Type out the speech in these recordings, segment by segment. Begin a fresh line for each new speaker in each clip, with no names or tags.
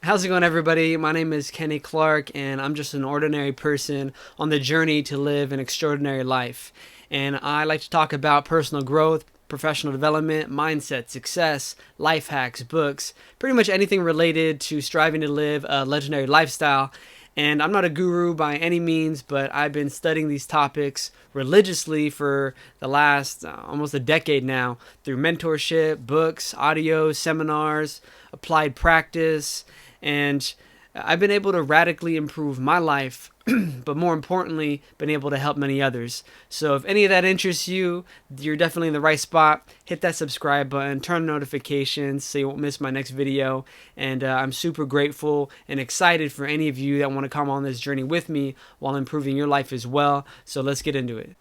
How's it going, everybody? My name is Kenny Clark, and I'm just an ordinary person on the journey to live an extraordinary life. And I like to talk about personal growth, professional development, mindset, success, life hacks, books, pretty much anything related to striving to live a legendary lifestyle. And I'm not a guru by any means, but I've been studying these topics religiously for the last almost a decade now through mentorship, books, audio, seminars, applied practice, and I've been able to radically improve my life, but more importantly, been able to help many others. So if any of that interests you, you're definitely in the right spot. Hit that subscribe button, turn on notifications so you won't miss my next video. And I'm super grateful and excited for any of you that want to come on this journey with me while improving your life as well. So let's get into it.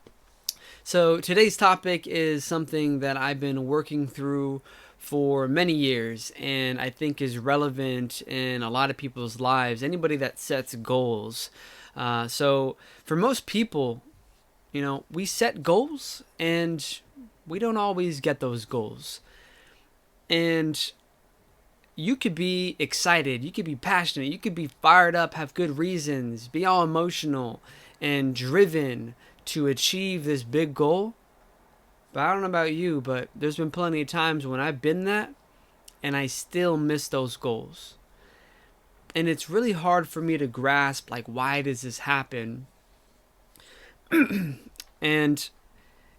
So today's topic is something that I've been working through for many years and I think is relevant in a lot of people's lives. Anybody that sets goals. So for most people, we set goals and we don't always get those goals. And you could be excited, you could be passionate, you could be fired up, have good reasons, be all emotional and driven to achieve this big goal. But I don't know about you, but there's been plenty of times when I've been that and I still miss those goals. And it's really hard for me to grasp, like, why does this happen? And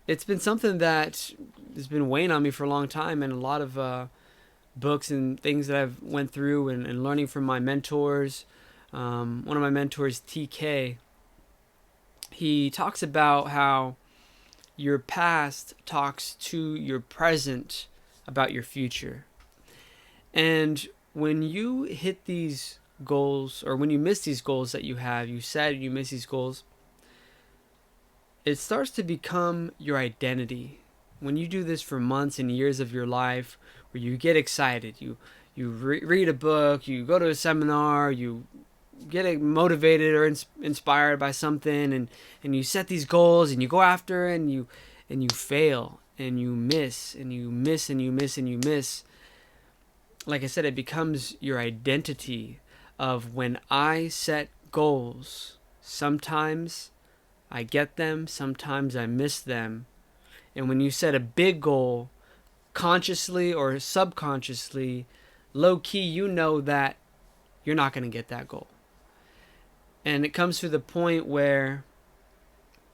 it's been something that has been weighing on me for a long time, and a lot of books and things that I've went through and learning from my mentors. One of my mentors, TK, he talks about how your past talks to your present about your future. And when you hit these goals, or when you miss these goals that you have, you said you miss these goals, it starts to become your identity. When you do this for months and years of your life, where you get excited, you read a book, you go to a seminar, you get motivated or inspired by something, and you set these goals and you go after it, and you fail and you miss and you miss and you miss and you miss. Like I said, it becomes your identity of when I set goals. Sometimes I get them, sometimes I miss them. And when you set a big goal, consciously or subconsciously, low key, you know that you're not going to get that goal. And it comes to the point where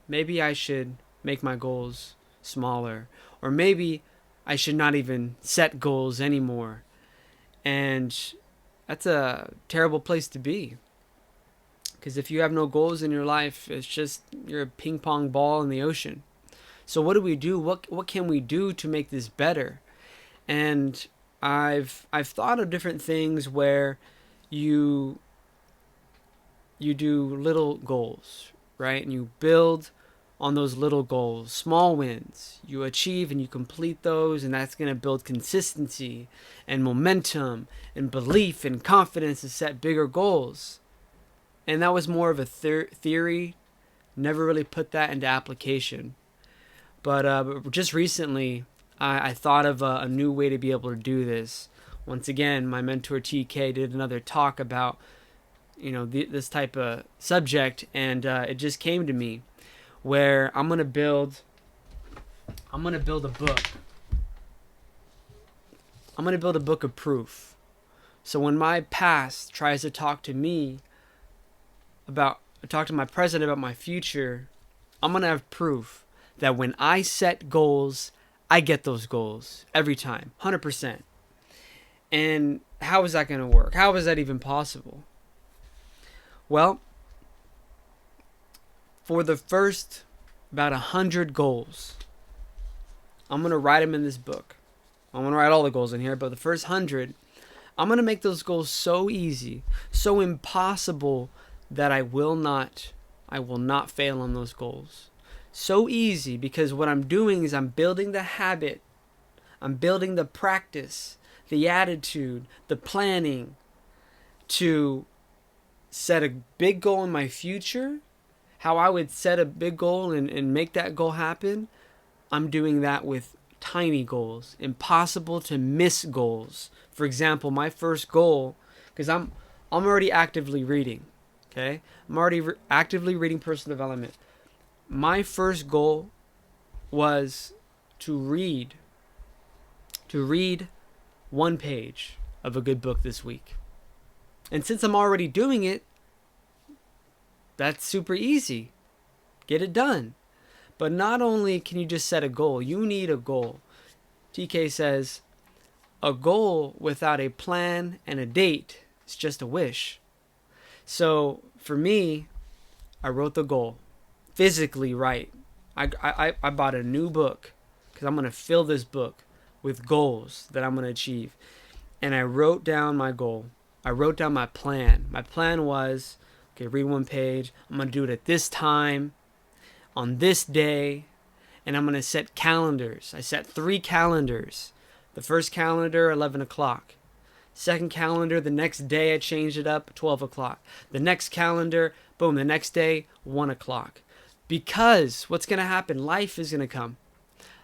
maybe I should make my goals smaller, or maybe I should not even set goals anymore. And that's a terrible place to be. Because if you have no goals in your life, it's just you're a ping pong ball in the ocean. So what do we do? What can we do to make this better? And I've thought of different things where you do little goals, right? And you build on those little goals, small wins. You achieve and you complete those, and that's going to build consistency and momentum and belief and confidence to set bigger goals. And that was more of a theory, never really put that into application. But just recently, I thought of a new way to be able to do this. Once again, my mentor TK did another talk about this type of subject, and it just came to me where I'm gonna build a book. I'm gonna build a book of proof. So when my past tries to talk to my present about my future, I'm gonna have proof that when I set goals, I get those goals every time, 100%. And how is that gonna work? How is that even possible? Well, for the first about 100 goals, I'm going to write them in this book. I'm going to write all the goals in here, but the first 100, I'm going to make those goals so easy, so impossible that I will not fail on those goals. So easy, because what I'm doing is I'm building the habit, I'm building the practice, the attitude, the planning to set a big goal in my future. How I would set a big goal and make that goal happen, I'm doing that with tiny goals, impossible to miss goals. For example, my first goal because I'm already actively reading. Okay, I'm already actively reading personal development. My first goal was to read one page of a good book this week. And since I'm already doing it, that's super easy. Get it done. But not only can you just set a goal, you need a goal. TK says, a goal without a plan and a date is just a wish. So for me, I wrote the goal. Physically write. I bought a new book because I'm going to fill this book with goals that I'm going to achieve. And I wrote down my goal. I wrote down my plan. My plan was, okay, read one page. I'm going to do it at this time, on this day, and I'm going to set calendars. I set 3 calendars. The first calendar, 11 o'clock. Second calendar, the next day I changed it up, 12 o'clock. The next calendar, boom, the next day, 1 o'clock. Because what's going to happen? Life is going to come.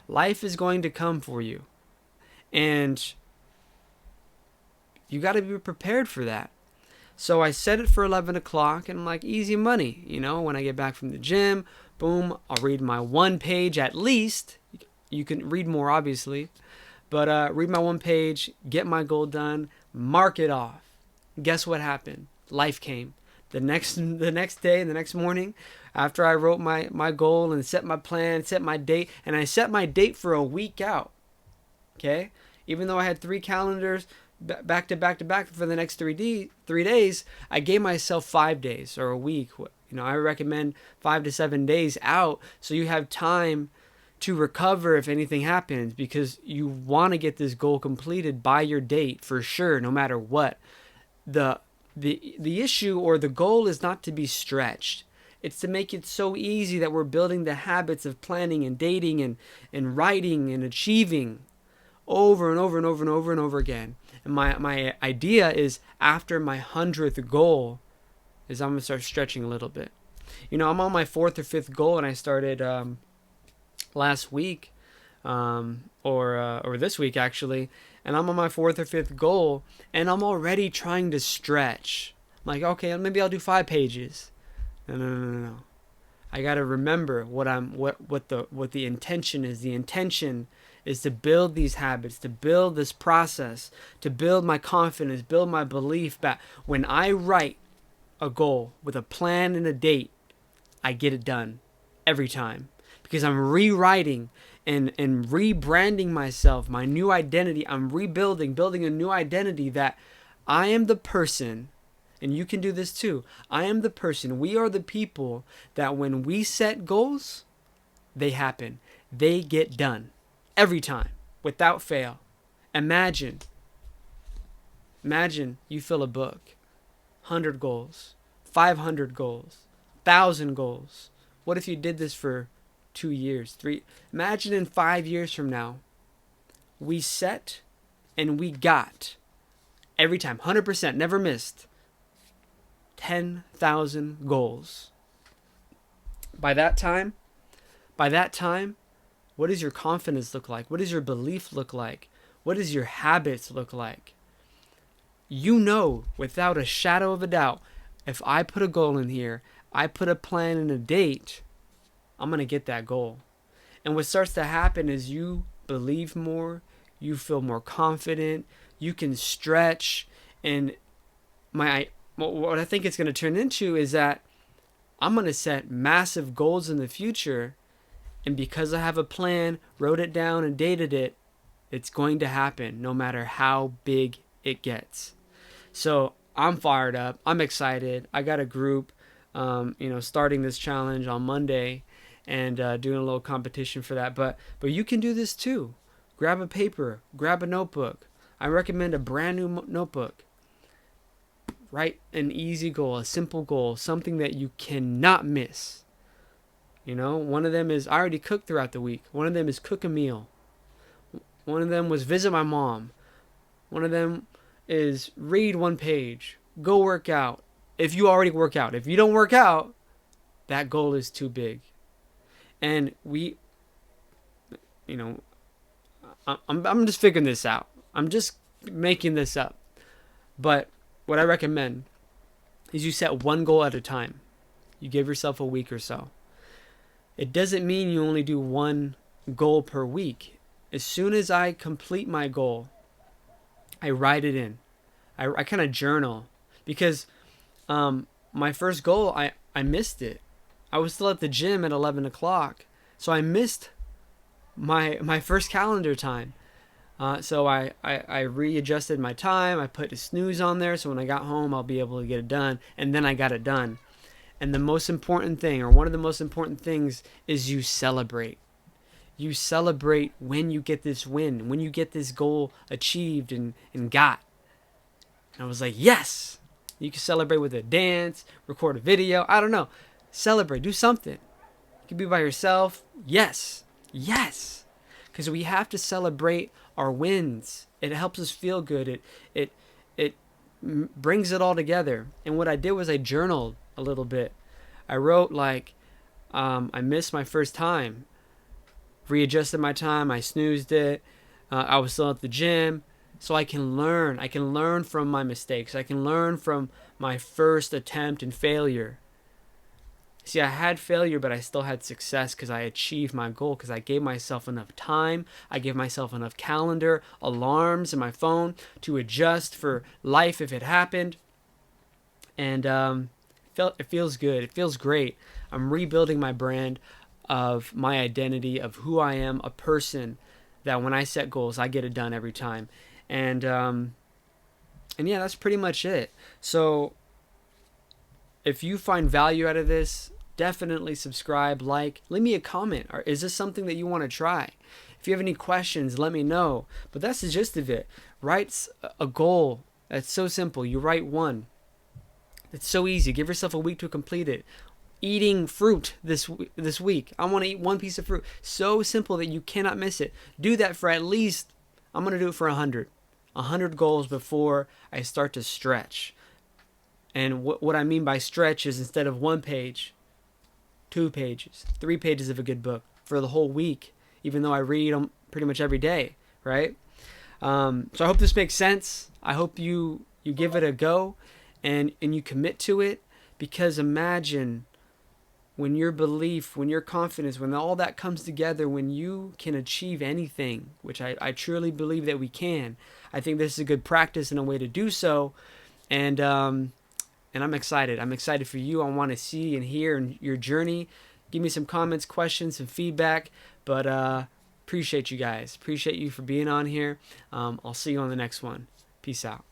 Life is going to come for you. And you got to be prepared for that. So I set it for 11 o'clock, and I'm like, easy money. You know, when I get back from the gym, boom, I'll read my 1 page at least. You can read more, obviously. But read my 1 page, get my goal done, mark it off. Guess what happened? Life came. The next day, the next morning, after I wrote my goal and set my plan, set my date, and I set my date for a week out. Okay? Even though I had 3 calendars back to back for the next 3 days, I gave myself 5 days or a week. You know, I recommend 5 to 7 days out so you have time to recover if anything happens, because you want to get this goal completed by your date for sure, no matter what. The issue or the goal is not to be stretched. It's to make it so easy that we're building the habits of planning and dating and writing and achieving over and over and over and over and over again. And my idea is, after my 100th goal, is I'm going to start stretching a little bit. You know, I'm on my 4th or 5th goal, and I started last week or this week actually, and I'm on my 4th or 5th goal, and I'm already trying to stretch. I'm like, okay, maybe I'll do 5 pages. No. I got to remember what the intention is. The intention is to build these habits, to build this process, to build my confidence, build my belief that when I write a goal with a plan and a date, I get it done every time. Because I'm rewriting and rebranding myself, my new identity. I'm building a new identity that I am the person, and you can do this too. I am the person, we are the people that when we set goals, they happen. They get done. Every time, without fail. Imagine you fill a book. 100 goals, 500 goals, 1,000 goals. What if you did this for 2 years, 3? Imagine in 5 years from now, we set and we got every time, 100%, never missed, 10,000 goals. By that time, what does your confidence look like? What does your belief look like? What does your habits look like? You know, without a shadow of a doubt, if I put a goal in here, I put a plan and a date, I'm going to get that goal. And what starts to happen is you believe more, you feel more confident, you can stretch. And what I think it's going to turn into is that I'm going to set massive goals in the future. And because I have a plan, wrote it down and dated it, it's going to happen no matter how big it gets. So I'm fired up. I'm excited. I got a group, starting this challenge on Monday and doing a little competition for that. But you can do this too. Grab a paper, grab a notebook. I recommend a brand new notebook. Write an easy goal, a simple goal, something that you cannot miss. You know, one of them is I already cooked throughout the week. One of them is cook a meal. One of them was visit my mom. One of them is read 1 page. Go work out. If you already work out. If you don't work out, that goal is too big. And I'm just figuring this out. I'm just making this up. But what I recommend is you set one goal at a time. You give yourself a week or so. It doesn't mean you only do one goal per week. As soon as I complete my goal, I write it in. I kind of journal, because my first goal, I missed it. I was still at the gym at 11 o'clock, so I missed my first calendar time. So I readjusted my time. I put a snooze on there, so when I got home, I'll be able to get it done. And then I got it done. And the most important thing, or one of the most important things, is you celebrate. You celebrate when you get this win, when you get this goal achieved and got. And I was like, yes! You can celebrate with a dance, record a video, I don't know. Celebrate, do something. You can be by yourself. Yes. Yes. Because we have to celebrate our wins. It helps us feel good. It brings it all together. And what I did was I journaled a little bit. I wrote like, I missed my first time. Readjusted my time. I snoozed it. I was still at the gym. So I can learn. I can learn from my mistakes. I can learn from my first attempt and failure. See, I had failure, but I still had success because I achieved my goal, because I gave myself enough time. I gave myself enough calendar, alarms in my phone to adjust for life if it happened. And it feels good. It feels great. I'm rebuilding my brand of my identity, of who I am, a person that when I set goals, I get it done every time. And yeah, that's pretty much it. So if you find value out of this, definitely subscribe, like, leave me a comment. Or is this something that you want to try? If you have any questions, let me know. But that's the gist of it. Write a goal. That's so simple. You write one. It's so easy. Give yourself a week to complete it. Eating fruit this week. I want to eat one piece of fruit. So simple that you cannot miss it. Do that for at least, I'm going to do it for 100. 100 goals before I start to stretch. And what I mean by stretch is, instead of 1 page, 2 pages, 3 pages of a good book for the whole week, even though I read them pretty much every day, right? So I hope this makes sense. I hope you give it a go and you commit to it, because imagine when your belief, when your confidence, when all that comes together, when you can achieve anything, which I truly believe that we can. I think this is a good practice and a way to do so. And I'm excited. I'm excited for you. I want to see and hear your journey. Give me some comments, questions, some feedback. But appreciate you guys. Appreciate you for being on here. I'll see you on the next one. Peace out.